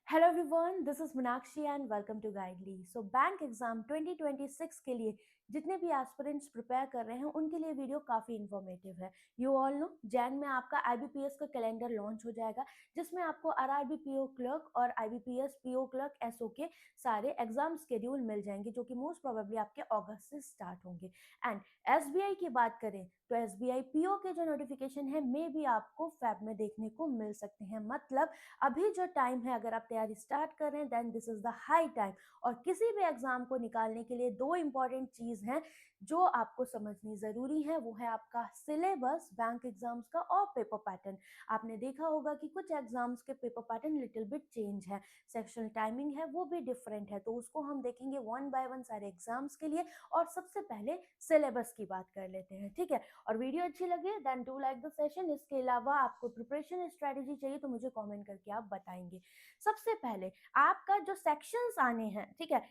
Hello everyone, this is Meenakshi and welcome to Guidely. So bank exam 2026 के लिए जितने भी एस्पिरेंट्स प्रिपेयर कर रहे हैं उनके लिए वीडियो काफ़ी इन्फॉर्मेटिव है। यू ऑल नो, जैन में आपका आईबीपीएस का कैलेंडर लॉन्च हो जाएगा, जिसमें आपको आरआरबी पीओ क्लर्क और आईबीपीएस पीओ क्लर्क एसओ के सारे एग्जाम स्केड्यूल मिल जाएंगे, जो कि मोस्ट प्रोबेबली आपके अगस्त से स्टार्ट होंगे। एंड एसबीआई की बात करें तो एसबीआई पीओ के जो नोटिफिकेशन है मे भी आपको फेब में देखने को मिल सकते हैं। मतलब अभी जो टाइम है, अगर आप तैयारी स्टार्ट कर रहे हैं then this is the high time. और किसी भी एग्जाम को निकालने के लिए दो इंपॉर्टेंट चीज हैं जो आपको समझनी जरूरी है। वो है आपका सिलेबस बैंक एग्जाम्स का और पेपर पैटर्न। आपने देखा होगा कि कुछ एग्जाम्स के paper pattern little bit change है, सेक्शनल टाइमिंग है वो भी डिफरेंट है, तो उसको हम देखेंगे वन बाय वन सारे एग्जाम्स के लिए। और सबसे पहले सिलेबस की बात कर लेते हैं, ठीक है। और वीडियो अच्छी लगे then do like the session. इसके अलावा आपको प्रिपरेशन स्ट्रेटेजी चाहिए तो मुझे कमेंट करके आप बताएंगे। सबसे पहले आपका जो सेक्शंस आने हैं, ठीक है,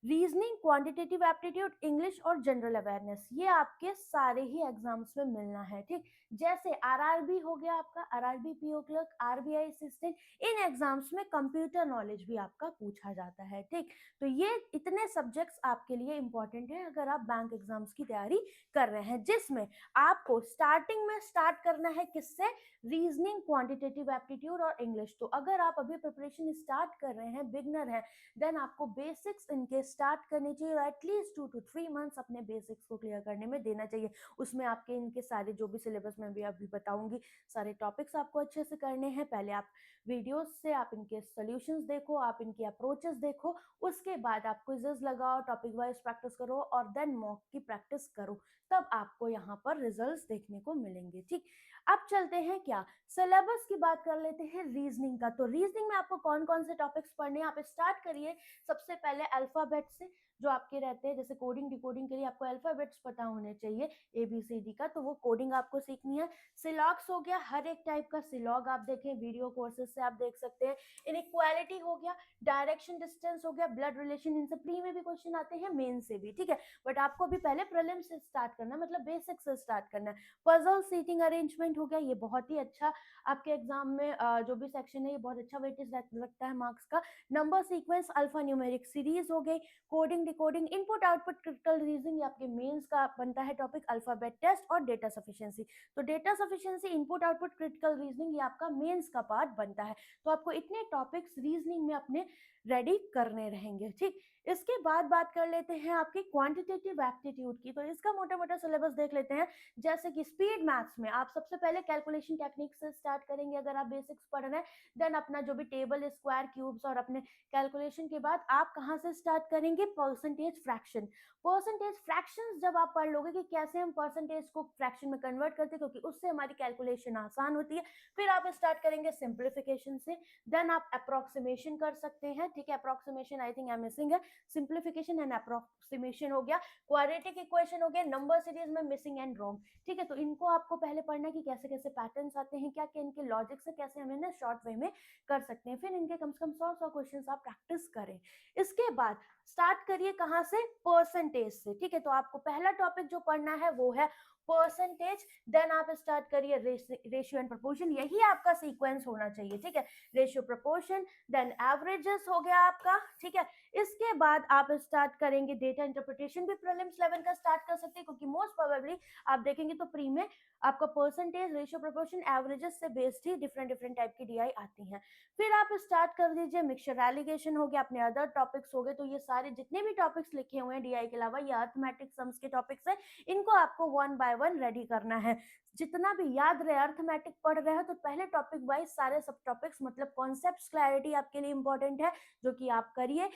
रीजनिंग, क्वांटिटेटिव एप्टीट्यूड, इंग्लिश और जनरल अवेयरनेस, ये आपके सारे ही एग्जाम्स में मिलना है, ठीक। जैसे आरआरबी हो गया आपका, RRB PO clerk, RBI assistant, इन एग्जाम्स में कंप्यूटर नॉलेज भी आपका पूछा जाता है, ठीक। तो ये इतने सब्जेक्ट्स आपके लिए इंपॉर्टेंट है अगर आप बैंक एग्जाम्स की तैयारी कर रहे हैं, जिसमें आपको स्टार्टिंग में स्टार्ट करना है किससे? रीजनिंग, क्वांटिटेटिव एप्टीट्यूड और इंग्लिश। तो अगर आप अभी प्रिपरेशन स्टार्ट कर रहे हैं, बिगनर हैं, देन आपको बेसिक्स इनके स्टार्ट करने चाहिए और एटलीस्ट 2 to 3 मंथ्स अपने बेसिक्स को क्लियर करने में देना चाहिए। उसमें आपके इनके सारे जो भी सिलेबस में भी अभी बताऊंगी, सारे टॉपिक्स आपको अच्छे से करने हैं। पहले आप वीडियोस से आप इनके सॉल्यूशंस देखो, आप इनकी अप्रोचेस देखो, उसके बाद आप क्विजेस लगाओ, टॉपिक वाइज प्रैक्टिस करो और देन मॉक की प्रैक्टिस करो, तब आपको यहाँ पर रिजल्ट्स देखने को मिलेंगे, ठीक। अब चलते हैं क्या, सिलेबस की बात कर लेते हैं रीजनिंग का। तो रीजनिंग में आपको कौन कौन से टॉपिक्स पढ़ने हैं, आप स्टार्ट करिए सबसे पहले अल्फाबेट से। जो आपके रहते हैं, जैसे कोडिंग डिकोडिंग के लिए आपको अल्फाबेट्स पता होने चाहिए ABCD का, तो वो कोडिंग आपको सीखनी है। सिलॉग्स हो गया, हर एक टाइप का सिलॉग आप देखें, वीडियो कोर्सेज से आप देख सकते हैं। इनइक्वालिटी हो गया, डायरेक्शन डिस्टेंस हो गया, ब्लड रिलेशन, इनसे प्री में भी क्वेश्चन आते हैं, मेन से भी, ठीक है। बट आपको भी पहले प्रीलिम्स से स्टार्ट करना है, मतलब बेसिक से स्टार्ट करना है। पजल सीटिंग अरेंजमेंट हो गया, ये बहुत ही अच्छा आपके एग्जाम में जो भी सेक्शन है ये बहुत अच्छा वेटेज रखता है मार्क्स का। Number sequence, alpha numeric series हो गई, coding decoding, input output, critical reasoning, ये आपके मेंस का बनता है टॉपिक। अल्फाबेट टेस्ट और डेटा सफिशिएंसी, तो data sufficiency, input output, critical reasoning, ये आपका मेंस का पार्ट बनता है। तो आपको इतने टॉपिक्स रीजनिंग में अपने रेडी करने रहेंगे, ठीक। इसके बाद बात कर लेते हैं आपकी क्वांटिटेटिव एप्टीट्यूड की। तो इसका मोटा मोटा सिलेबस देख लेते हैं। जैसे कि स्पीड मैथ्स में आप सबसे पहले कैलकुलेशन टेक्निक से स्टार्ट करेंगे अगर आप बेसिक्स पढ़ रहे हैं। देन अपना जो भी टेबल, स्क्वायर, क्यूब्स और अपने कैलकुलेशन के बाद आप कहाँ से स्टार्ट करेंगे? Percentage fraction. परसेंटेज फ्रैक्शंस जब आप पढ़ लोगे कि कैसे हम परसेंटेज को फ्रैक्शन में कन्वर्ट करते हैं, क्योंकि उससे हमारी कैलकुलेशन आसान होती है। फिर आप स्टार्ट करेंगे सिंप्लीफिकेशन से। देन आप अप्रोक्सीमेशन कर सकते हैं, ठीक है। Approximation I think I am missing है। सिंप्लीफिकेशन एंड अप्रोक्सीमेशन हो गया, क्वाड्रेटिक इक्वेशन हो गया, नंबर सीरीज में मिसिंग एंड रॉन्ग, ठीक है। तो इनको आपको पहले पढ़ना है कि कैसे कैसे पैटर्न्स आते हैं, क्या क्या इनके लॉजिक से कैसे हमें ना शॉर्ट वे में कर सकते हैं। फिर इनके कम से कम 100 क्वेश्चंस आप प्रैक्टिस करें। इसके बाद स्टार्ट करिए कहाँ से? परसेंटेज से, ठीक है। तो आपको पहला टॉपिक जो पढ़ना है वो है परसेंटेज। देन आप स्टार्ट करिए रेशियो एंड प्रोपोर्शन, यही आपका सीक्वेंस होना चाहिए, ठीक है। रेशियो, प्रोपोर्शन, देन एवरेजेस हो गया आपका, ठीक है। इसके बाद आप स्टार्ट करेंगे डेटा इंटरप्रिटेशन, भी प्रीलिम्स लेवल का स्टार्ट कर सकते हैं, क्योंकि मोस्ट प्रोबेबली आप देखेंगे तो प्री में आपका परसेंटेज, रेशियो, प्रोपोर्शन, एवरेजेस से बेस्ड ही डिफरेंट डिफरेंट टाइप की डीआई आती हैं। फिर आप स्टार्ट कर दीजिए मिक्सचर एलिगेशन हो गया, अपने अदर टॉपिक्स हो गए। तो ये सारे जितने भी टॉपिक्स लिखे हुए हैं डीआई के अलावा, ये अर्थमेटिक सम्स के टॉपिक्स है, इनको आपको वन बाय वन रेडी करना है। जितना भी याद रहे, अर्थमेटिक पढ़ रहे हो तो पहले टॉपिक वाइज सारे सब टॉपिक्स, मतलब कॉन्सेप्ट्स क्लैरिटी आपके लिए इंपॉर्टेंट है, जो कि आप करिए।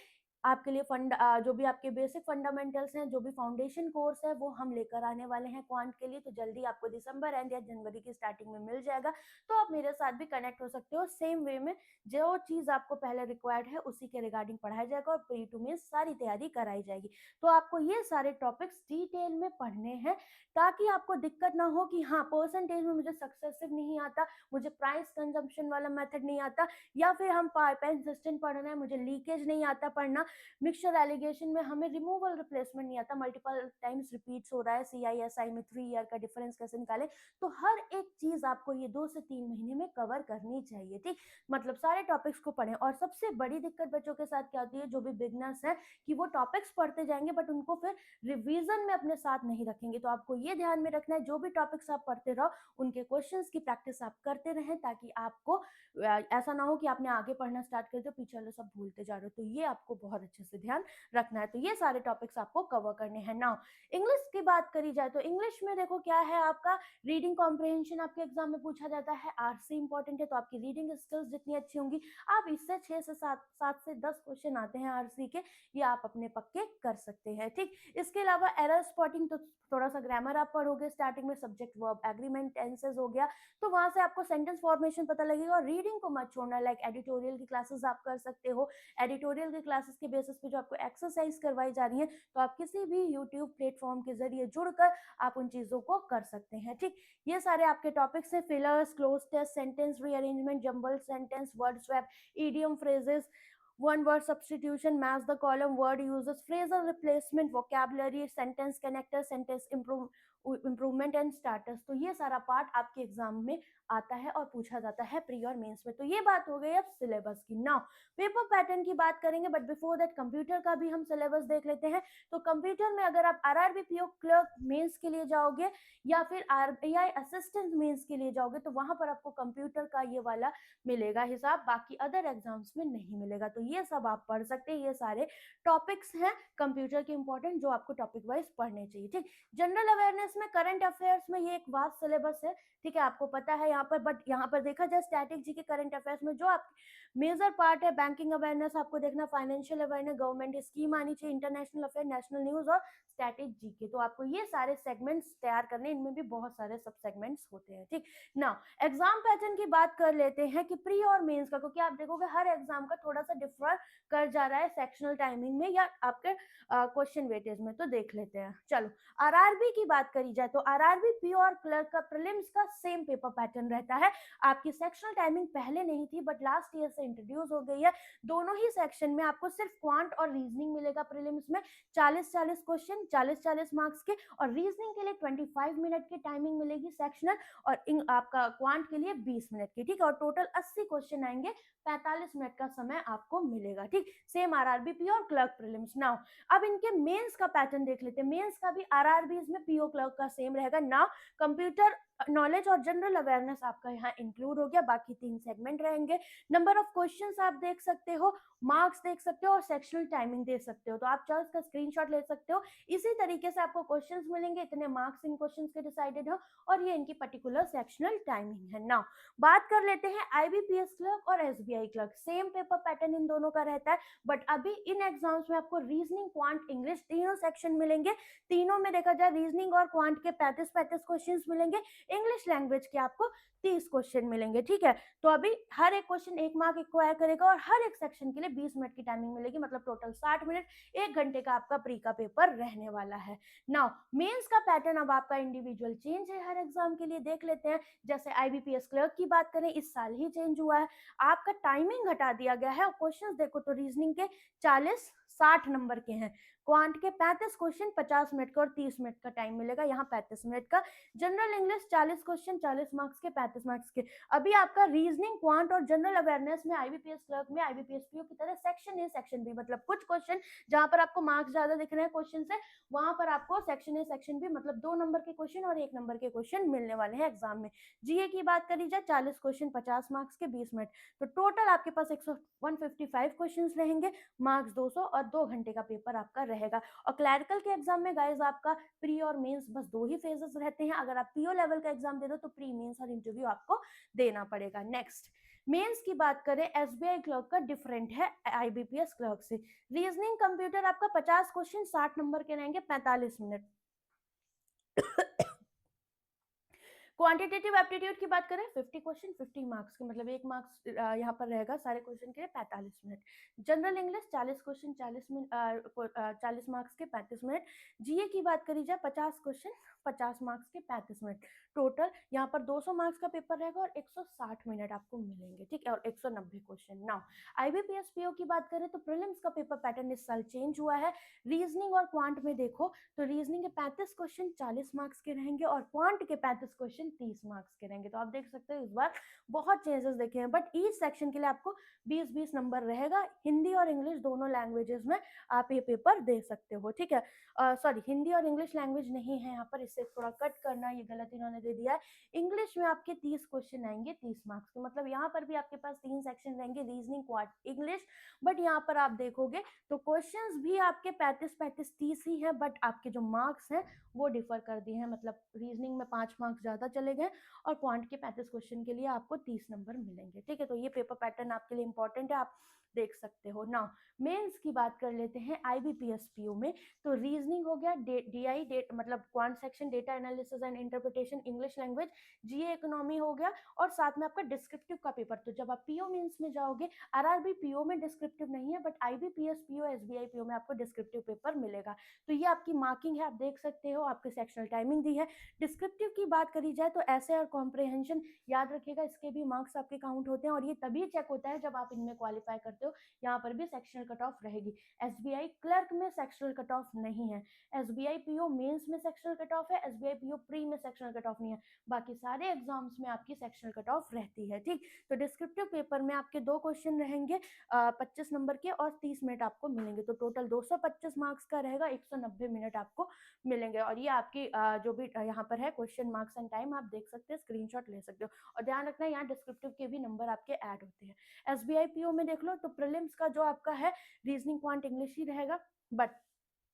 आपके लिए जो भी आपके बेसिक फंडामेंटल्स हैं, जो भी फाउंडेशन कोर्स है, वो हम लेकर आने वाले हैं क्वांट के लिए। तो जल्दी आपको दिसंबर एंड या जनवरी की स्टार्टिंग में मिल जाएगा, तो आप मेरे साथ भी कनेक्ट हो सकते हो। सेम वे में जो चीज़ आपको पहले रिक्वायर्ड है उसी के रिगार्डिंग पढ़ाया जाएगा और प्री टू मेंस सारी तैयारी कराई जाएगी। तो आपको ये सारे टॉपिक्स डिटेल में पढ़ने हैं, ताकि आपको दिक्कत ना हो कि हाँ परसेंटेज में मुझे सक्सेसिव नहीं आता, मुझे प्राइस कंजम्पशन वाला मेथड नहीं आता, या फिर हम पेंसिस्टेंट पढ़ रहे हैं, मुझे लीकेज नहीं आता पढ़ना, मिक्सचर एलिगेशन में हमें रिमूवल रिप्लेसमेंट नहीं आता, मल्टीपल टाइम्स रिपीट्स हो रहा है, CISI में 3 ईयर का डिफरेंस कैसे निकाले। तो हर एक चीज आपको ये 2 से 3 महीने में कवर करनी चाहिए, ठीक। मतलब सारे टॉपिक्स को पढ़ें। और सबसे बड़ी दिक्कत बच्चों के साथ क्या होती है, जो भी बिगनर्स हैं, कि वो टॉपिक्स पढ़ते जाएंगे बट उनको फिर रिवीजन में अपने साथ नहीं रखेंगे। तो आपको ये ध्यान में रखना है, जो भी टॉपिक्स आप पढ़ते रहो उनके क्वेश्चंस की प्रैक्टिस आप करते रहें, ताकि आपको ऐसा ना हो कि आपने आगे पढ़ना स्टार्ट कर दिया, पीछे वाले सब भूलते जा रहे हो। तो ये आपको बहुत अच्छे से ध्यान रखना है। तो ये सारे टॉपिक्स आपको कवर करने हैं। नाउ इंग्लिश की बात करी जाए तो इंग्लिश में देखो क्या है, आपका रीडिंग कॉम्प्रिहेंशन आपके एग्जाम में पूछा जाता है, आरसी इंपॉर्टेंट है। तो आपकी रीडिंग स्किल्स जितनी अच्छी होंगी, आप इससे 6 से 7 से 10 क्वेश्चन आते हैं आरसी के, ये आप अपने पक्के कर सकते हैं, ठीक। इसके अलावा एरर स्पॉटिंग, तो थोड़ा सा ग्रामर आप पढ़ोगे स्टार्टिंग में, सब्जेक्ट वर्ब एग्रीमेंट टेंसेस हो गया, तो वहां से आपको सेंटेंस फॉर्मेशन पता लगेगा। और रीडिंग को मत छोड़ना, लाइक एडिटोरियल की क्लासेस आप कर सकते हो। एडिटोरियल की क्लासेस के बेसिस पे जो आपको एक्सरसाइज करवाई जा रही है, तो आप किसी भी यूट्यूब प्लेटफॉर्म के जरिए जुड़कर आप उन चीजों को कर सकते हैं, ठीक। ये सारे आपके टॉपिक्स हैं, fillers, cloze test, sentence rearrangement, jumble sentence, word swap, idiom phrases, one word substitution, match the column, word uses, phrasal replacement, vocabulary, sentence connector, sentence improvement and starters. तो ये सारा पार्ट आपके एग्जाम में आता है और पूछा जाता है प्री और मेंस में। तो ये बात हो गई अब सिलेबस की। नाउ पेपर पैटर्न की बात करेंगे, बट बिफोर दैट कंप्यूटर का भी हम सिलेबस देख लेते हैं। तो कंप्यूटर में अगर आप आरआरबी पीओ क्लर्क मेंस के लिए जाओगे या फिर आरबीआई असिस्टेंट मेंस के लिए जाओगे, तो वहां पर आपको कंप्यूटर का ये वाला मिलेगा हिसाब, बाकी अदर एग्जाम्स में नहीं मिलेगा। तो ये सब आप पढ़ सकते हैं, ये सारे टॉपिक्स हैं कंप्यूटर के इंपॉर्टेंट, जो आपको टॉपिक वाइज पढ़ने चाहिए, ठीक। जनरल अवेयरनेस में, करंट अफेयर्स में ये एक वास्ट सिलेबस है, ठीक है, आपको पता है यहाँ पर। बट यहाँ पर देखा जाए स्टैटिक जी के करंट अफेयर्स में जो आप मेजर पार्ट है, बैंकिंग अवेयरनेस आपको देखना, फाइनेंशियल अवेयरनेस, गवर्नमेंट स्कीम आनी चाहिए, इंटरनेशनल अफेयर, नेशनल न्यूज और स्टैटिक जीके। तो आपको ये सारे सेगमेंट्स तैयार करने, इनमें भी बहुत सारे सब सेगमेंट्स होते हैं, ठीक। ना एग्जाम पैटर्न की बात कर लेते हैं कि प्री और मेंस का, क्योंकि आप देखोगे हर एग्जाम का थोड़ा सा डिफर कर जा रहा है सेक्शनल टाइमिंग में या आपके क्वेश्चन वेटेज में। तो देख लेते हैं, चलो। आरआरबी की बात करी जाए तो आरआरबी पी और क्लर्क का प्रीलिम्स का सेम पेपर पैटर्न रहता है। आपकी सेक्शनल टाइमिंग पहले नहीं थी, बट लास्ट ईयर से इंट्रोड्यूस हो गई है। दोनों ही सेक्शन में आपको सिर्फ क्वांट और रीजनिंग मिलेगा प्रीलिम्स में, 40-40 क्वेश्चन, 40-40 मार्क्स के। और रीजनिंग के लिए 25 मिनट की टाइमिंग मिलेगी सेक्शनल, और आपका क्वांट के लिए 20 मिनट की, ठीक है। और टोटल 80 क्वेश्चन आएंगे, 45 मिनट का समय आपको मिलेगा, ठीक। सेम आरआरबी पी और क्लर्क प्रीलिम्स। नाउ अब इनके मेंस का पैटर्न देख लेते हैं। मेंस का भी आरआरबीज में पीओ क्लर्क का सेम रहेगा। नाउ कंप्यूटर नॉलेज और जनरल अवेयरनेस आपका यहाँ इंक्लूड हो गया, बाकी 3 सेगमेंट रहेंगे। नंबर ऑफ क्वेश्चंस आप देख सकते हो, मार्क्स देख सकते हो और सेक्शनल टाइमिंग देख सकते हो। तो आप चाहो इसका स्क्रीनशॉट ले सकते हो। इसी तरीके से आपको क्वेश्चंस मिलेंगे, इतने मार्क्स इन क्वेश्चंस के डिसाइडेड हो, और ये इनकी पर्टिकुलर सेक्शनल टाइमिंग है। नाउ बात कर लेते हैं आईबीपीएस क्लर्क और SBI clerk. Same paper pattern इन दोनों का रहता है, बट अभी इन एग्जाम्स में आपको रीजनिंग, क्वांट, इंग्लिश तीनों सेक्शन मिलेंगे। तीनों में देखा जाए रीजनिंग और क्वांट के 35-35 क्वेश्चन मिलेंगे, इंग्लिश लैंग्वेज के आपको 30 क्वेश्चन मिलेंगे, ठीक है। तो अभी हर एक क्वेश्चन 1 मार्क एक्वायर करेगा, और हर एक सेक्शन के लिए 20 मिनट की टाइमिंग मिलेगी, मतलब टोटल 60 मिनट, 1 घंटे का आपका प्री का पेपर रहने वाला है। नाउ मेंस का पैटर्न अब आपका इंडिविजुअल चेंज है हर एग्जाम के लिए, देख लेते हैं। जैसे आईबीपीएस क्लर्क की बात करें, इस साल ही चेंज हुआ है, आपका टाइमिंग घटा दिया गया है। और क्वेश्चंस देखो तो रीजनिंग के 40-60 नंबर के हैं, क्वांट के 35 क्वेश्चन 50 मिनट का और 30 मिनट का टाइम मिलेगा, यहाँ 35 मिनट का। जनरल इंग्लिश 40 क्वेश्चन 40 मार्क्स के, 35 मार्क्स के। अभी आपका रीजनिंग, क्वांट और जनरल अवेयरनेस में आईबीपीएस क्लर्क में आईबीपीएस पीओ की तरह सेक्शन ए सेक्शन बी, मतलब कुछ क्वेश्चन जहां पर आपको मार्क्स ज्यादा दिख रहे हैं क्वेश्चन से, वहां पर आपको सेक्शन ए सेक्शन बी, मतलब 2 नंबर के क्वेश्चन और 1 नंबर के क्वेश्चन मिलने वाले हैं एग्जाम में। जीए की बात करी जाए, 40 क्वेश्चन 50 मार्क्स के, 20 मिनट, तो टोटल आपके पास 155 क्वेश्चन रहेंगे, मार्क्स 200, और 2 घंटे का पेपर आपका रहेगा। और क्लैरिकल के एग्जाम में गाइज आपका प्री और मेंस बस 2 ही फेजेस रहते हैं। अगर आप पीओ लेवल का एग्जाम दे रहे हो तो प्री, मेंस और इंटरव्यू आपको देना पड़ेगा। नेक्स्ट मेंस की बात करें, एसबीआई क्लर्क का डिफरेंट है आईबीपीएस क्लर्क से। रीजनिंग कंप्यूटर आपका 50 क्वेश्चन 60 नंबर के रहेंगे, 45 मिनट। क्वांटिटेटिव एप्टीट्यूड की बात करें 50 क्वेश्चन 50 मार्क्स के, मतलब 1 मार्क्स यहाँ पर रहेगा सारे क्वेश्चन के लिए 45 minute. General English 40 question 40 minute 40 marks के 35 मिनट। जीए की बात करी जाए 50 क्वेश्चन 50 मार्क्स के 35 मिनट। टोटल यहाँ पर 200 मार्क्स का पेपर रहेगा और 160 मिनट आपको मिलेंगे, ठीक है, और 190 क्वेश्चन। नाउ आईबीपीएस पीओ की बात करें तो प्रीलिम्स का पेपर पैटर्न इस साल चेंज हुआ है। रीजनिंग और क्वांट में देखो तो रीजनिंग के 35 क्वेश्चन 40 मार्क्स के रहेंगे और क्वांट के 35 क्वेश्चन 30 मार्क्स के रहेंगे। तो आप देख सकते हो इस बार बहुत चेंजेस देखे हैं, बट ईच सेक्शन के लिए आपको 20-20 नंबर रहेगा। हिंदी और इंग्लिश दोनों लैंग्वेजेस में आप ये पेपर दे सकते हो, ठीक है। सॉरी, हिंदी और इंग्लिश लैंग्वेज नहीं है यहाँ पर, इससे थोड़ा कट करना, ये गलत इन्होंने दे दिया है। इंग्लिश में आपके 30 क्वेश्चन आएंगे 30 मार्क्स के, मतलब यहाँ पर भी आपके पास 3 सेक्शन रहेंगे, रीजनिंग क्वांट इंग्लिश। बट यहाँ पर आप देखोगे तो क्वेश्चंस भी आपके 35-35-30 ही हैं, बट आपके जो मार्क्स हैं वो डिफर कर दिए हैं, मतलब रीजनिंग में 5 मार्क्स ज़्यादा चले गए और क्वांट के 35 क्वेश्चन के लिए आपको 30 नंबर मिलेंगे, ठीक है। तो ये पेपर पैटर्न आपके लिए इंपॉर्टेंट है, आप देख सकते हो। नाउ मेंस की बात कर लेते हैं आईबीपीएस पीओ में। तो रीजनिंग हो गया, डीआई डेट मतलब quant section data analysis and interpretation English language, GA economy हो गया, और साथ में आपका डिस्क्रिप्टिव का पेपर। तो जब आप पीओ मेंस में जाओगे, आरआरबी पीओ में डिस्क्रिप्टिव नहीं है, but IBPS PO SBI PO में आपको डिस्क्रिप्टिव पेपर मिलेगा। तो ये आपकी मार्किंग है, आप देख सकते हो, आपके सेक्शनल टाइमिंग दी है। डिस्क्रिप्टिव की बात करी जाए तो ऐसे और कॉम्प्रिहेंशन याद रखिएगा, इसके भी मार्क्स आपके काउंट होते हैं और ये तभी चेक होता है जब आप इनमें क्वालिफाई करते हो। यहाँ पर भी सेक्शनल कट ऑफ रहेगी। एसबीआई क्लर्क में सेक्शनल कट ऑफ नहीं है, एसबीआई पीओ मेंस में सेक्शनल कट ऑफ है, एसबीआई पीओ प्री में सेक्शनल कट ऑफ नहीं है। बाकी सारे एग्जाम्स में आपकी सेक्शनल कट ऑफ रहती है, ठीक। तो डिस्क्रिप्टिव पेपर में आपके 2 क्वेश्चन रहेंगे 25 नंबर के और 30 मिनट आपको मिलेंगे। तो टोटल 225 मार्क्स का रहेगा, 190 मिनट आपको मिलेंगे। और ये आपकी जो भी यहाँ पर है क्वेश्चन मार्क्स एंड टाइम, आप देख सकते हैं, स्क्रीनशॉट ले सकते हो। और ध्यान रखना यहाँ डिस्क्रिप्टिव के भी नंबर आपके ऐड होते हैं। एसबीआई पीओ में देख लो तो प्रीलिम्स का जो आपका है रीजनिंग क्वांट इंग्लिश ही रहेगा, बट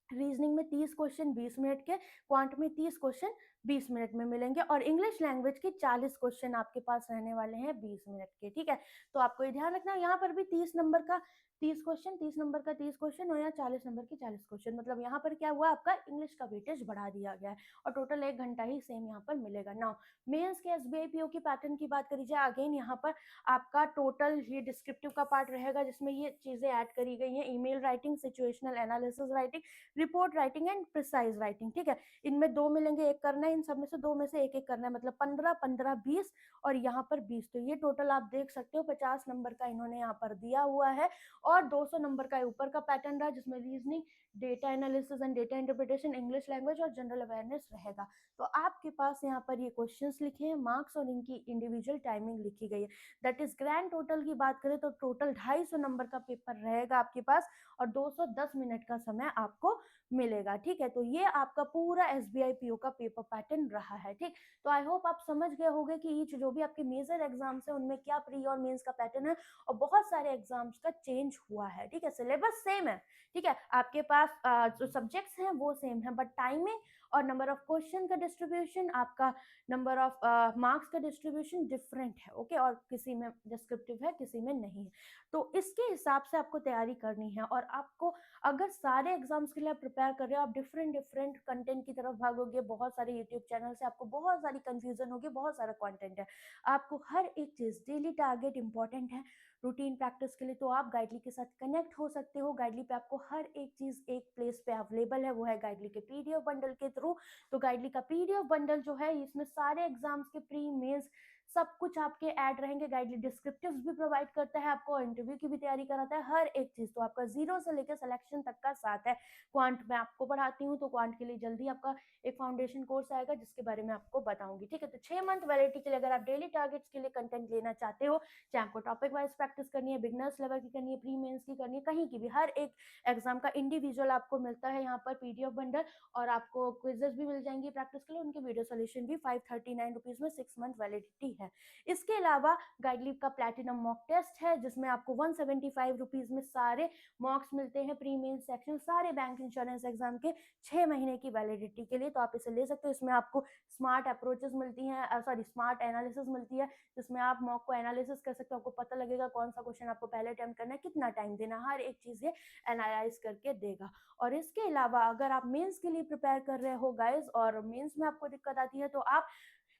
रीजनिंग में 30 क्वेश्चन 20 मिनट के, क्वांट में 30 क्वेश्चन 20 मिनट में मिलेंगे, और इंग्लिश लैंग्वेज के 40 क्वेश्चन आपके पास रहने वाले हैं 20 मिनट के, ठीक है। तो आपको ये ध्यान रखना, यहाँ पर भी 30 नंबर का 30 क्वेश्चन 30 नंबर का 30 क्वेश्चन और यहाँ 40 नंबर के 40 क्वेश्चन, मतलब यहाँ पर क्या हुआ, आपका इंग्लिश का वेटेज बढ़ा दिया गया है और टोटल 1 घंटा ही सेम यहाँ पर मिलेगा। नाउ मेंस के एसबीआई पीओ की पैटर्न की बात करी जाए, अगेन यहाँ पर आपका टोटल ये डिस्क्रिप्टिव का पार्ट रहेगा, जिसमें ये चीजें ऐड करी गई हैं, email writing, situational analysis writing, report writing and precise writing, ठीक है। इनमें 2 मिलेंगे, एक करना है, इन सब में से 2 में से एक एक करना है, मतलब 15 15 20 और यहाँ पर 20। तो ये टोटल आप देख सकते हो 50 नंबर का इन्होंने यहाँ पर दिया हुआ है और 200 नंबर का ऊपर का पैटर्न रहा, जिसमें reasoning, data analysis and data interpretation, English language और जनरल अवेयरनेस रहेगा। तो आपके पास यहाँ पर ये क्वेश्चंस लिखे हैं, मार्क्स और इनकी इंडिविजुअल टाइमिंग लिखी गई है। दैट इज ग्रैंड टोटल की बात करें तो टोटल 250 नंबर का पेपर रहेगा आपके पास और 210 मिनट का समय आपको मिलेगा, ठीक है। तो ये आपका पूरा एसबीआई पीओ का पेपर पैटर्न रहा है, ठीक। तो आई होप आप समझ गए होंगे कि ईच जो भी आपके मेजर एग्जाम्स है उनमें क्या प्री और मेंस का पैटर्न है, और बहुत सारे एग्जाम्स का चेंज हुआ है, ठीक है। सिलेबस सेम है, ठीक है, आपके पास जो सब्जेक्ट्स हैं वो सेम है, बट टाइमिंग और नंबर ऑफ क्वेश्चन का डिस्ट्रीब्यूशन, आपका नंबर ऑफ मार्क्स का डिस्ट्रीब्यूशन डिफरेंट है, ओके। और किसी में डिस्क्रिप्टिव है, किसी में नहीं है। तो इसके हिसाब से आपको तैयारी करनी है, और आपको अगर सारे एग्जाम्स के लिए आप प्रिपेयर कर रहे हो, आप डिफरेंट डिफरेंट कंटेंट की तरफ भागोगे, बहुत सारे यूट्यूब चैनल से आपको बहुत सारी कंफ्यूजन होगी, बहुत सारा कंटेंट है, आपको हर एक चीज डेली टारगेट इंपॉर्टेंट है रूटीन प्रैक्टिस के लिए। तो आप गाइडली के साथ कनेक्ट हो सकते हो, गाइडली पे आपको हर एक चीज एक प्लेस पे अवेलेबल है, वो है गाइडली के पीडीएफ बंडल के थ्रू। तो गाइडली का पीडीएफ बंडल जो है, इसमें सारे एग्जाम्स के प्री मेंस सब कुछ आपके ऐड रहेंगे। गाइडली डिस्क्रिप्टिव्स भी प्रोवाइड करता है आपको, इंटरव्यू की भी तैयारी कराता है, हर एक चीज। तो आपका जीरो से लेकर सिलेक्शन तक का साथ है। क्वांट में आपको पढ़ाती हूँ, तो क्वांट के लिए जल्दी आपका एक फाउंडेशन कोर्स आएगा जिसके बारे में आपको बताऊंगी, ठीक है। तो 6 मंथ वैलिडिटी के लिए अगर आप डेली टारगेट्स के लिए कंटेंट लेना चाहते हो, चाहे आपको टॉपिक वाइज प्रैक्टिस करनी है, बिगनर्स लेवल की करनी है, प्री मेंस की करनी है, कहीं की भी, हर एक एग्जाम का इंडिविजुअल आपको मिलता है यहाँ पर पीडीएफ बंडल, और आपको क्विजेस भी मिल जाएंगी प्रैक्टिस के लिए, उनके वीडियो सोल्यूशन भी 539 रुपीज में 6 मंथ वैलिडिटी है। इसके अलावा गाइडलीप का प्लैटिनम मॉक टेस्ट है, जिसमें आपको 175 रुपीज में सारे मॉक्स मिलते हैं, प्री मेंस सेक्शन सारे बैंक इंश्योरेंस एग्जाम के 6 महीने की वैलिडिटी के लिए। तो आप इसे ले सकते हो। इसमें आपको स्मार्ट अप्रोचेस मिलती हैं, सॉरी स्मार्ट एनालिसिस मिलती है, जिसमें आप मॉक को एनालिसिस कर सकते हो, आपको पता लगेगा कौन सा क्वेश्चन आपको पहले अटेम्प्ट करना है, कितना टाइम देना, हर एक चीज ये एनालाइज करके देगा। और इसके अलावा अगर आप मेंस के लिए प्रिपेयर कर रहे हो गाइस, और मेंस में आपको दिक्कत आती है, तो आप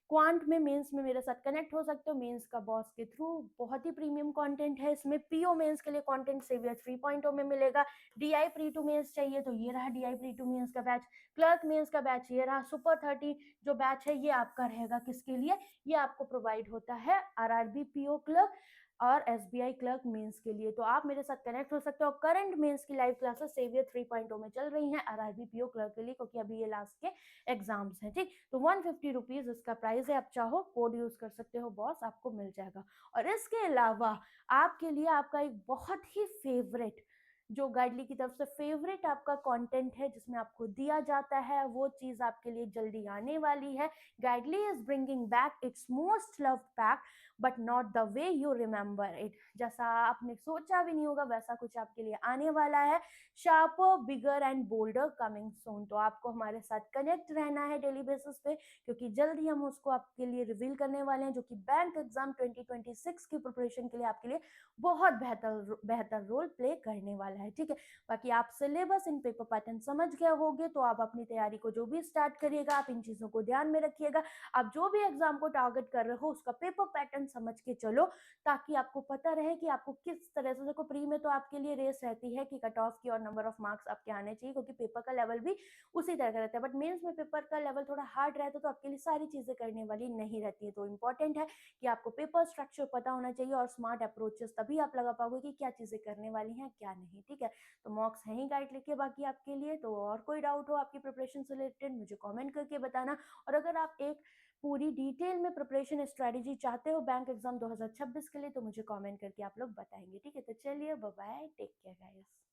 क्वांट में मेंस में मेरे साथ कनेक्ट हो सकते हो मेंस का बॉस के थ्रू। बहुत ही प्रीमियम कंटेंट है इसमें। पीओ मेंस के लिए कंटेंट सेवियर 3.0 में मिलेगा। डीआई प्री टू मेंस चाहिए तो ये रहा डीआई प्री टू मेंस का बैच। क्लर्क मेंस का बैच ये रहा। सुपर 30 जो बैच है ये आपका रहेगा किसके लिए, ये आपको प्रोवाइड होता है आरआरबी पीओ क्लर्क और एसबीआई क्लर्क मेंस के लिए। तो आप मेरे साथ कनेक्ट हो सकते हो। करंट मेंस की लाइव क्लासेस सेवियर 3.0 में चल रही हैं आरआरबी पीओ क्लर्क के लिए, क्योंकि अभी ये लास्ट के एग्जाम्स हैं। ठीक, तो 150 रुपीज इसका प्राइस है। आप चाहो कोड यूज कर सकते हो बॉस, आपको मिल जाएगा। और इसके अलावा आपके लिए आपका एक बहुत ही फेवरेट, जो गाइडली की तरफ से फेवरेट आपका कंटेंट है जिसमें आपको दिया जाता है, वो चीज आपके लिए जल्दी आने वाली है। गाइडली is bringing back it's most loved pack but not the way you remember it. जैसा आपने सोचा भी नहीं होगा वैसा कुछ आपके लिए आने वाला है। Sharper, bigger and boulder coming soon. तो आपको हमारे साथ कनेक्ट रहना है डेली बेसिस पे, क्योंकि जल्द ही हम उसको आपके लिए रिवील करने वाले हैं, जो कि बैंक एग्जाम 2026 की प्रिपरेशन के लिए आपके लिए बहुत बेहतर बेहतर रोल प्ले करने वाला है। ठीक है, बाकी आप सिलेबस इन पेपर पैटर्न समझ गए होंगे, तो आप अपनी तैयारी को जो भी स्टार्ट करिएगा आप इन चीजों को ध्यान में रखिएगा। आप जो भी एग्जाम को टारगेट कर रहे हो उसका पेपर पैटर्न समझ के चलो, ताकि आपको पता रहे कि आपको किस तरह से। देखो, प्री में तो आपके लिए रेस रहती है कि कट ऑफ की और नंबर ऑफ मार्क्स आपके आने चाहिए, क्योंकि पेपर का लेवल भी उसी तरह का रहता है। बट मेंस में पेपर का लेवल थोड़ा हार्ड रहता है, तो आपके लिए सारी चीजें करने वाली नहीं रहती है। तो इंपॉर्टेंट है कि आपको पेपर स्ट्रक्चर पता होना चाहिए और स्मार्ट अप्रोचेस, तभी आप लगा पाओगे कि क्या चीजें करने वाली हैं क्या नहीं। ठीक है, तो मॉक्स है ही गाइड लेके बाकी आपके लिए। तो और कोई डाउट हो आपकी प्रिपरेशन से रिलेटेड मुझे कमेंट करके बताना। और अगर आप एक पूरी डिटेल में प्रिपरेशन स्ट्रेटेजी चाहते हो बैंक एग्जाम 2026 के लिए, तो मुझे कमेंट करके आप लोग बताएंगे। ठीक है, तो चलिए bye bye, take care guys.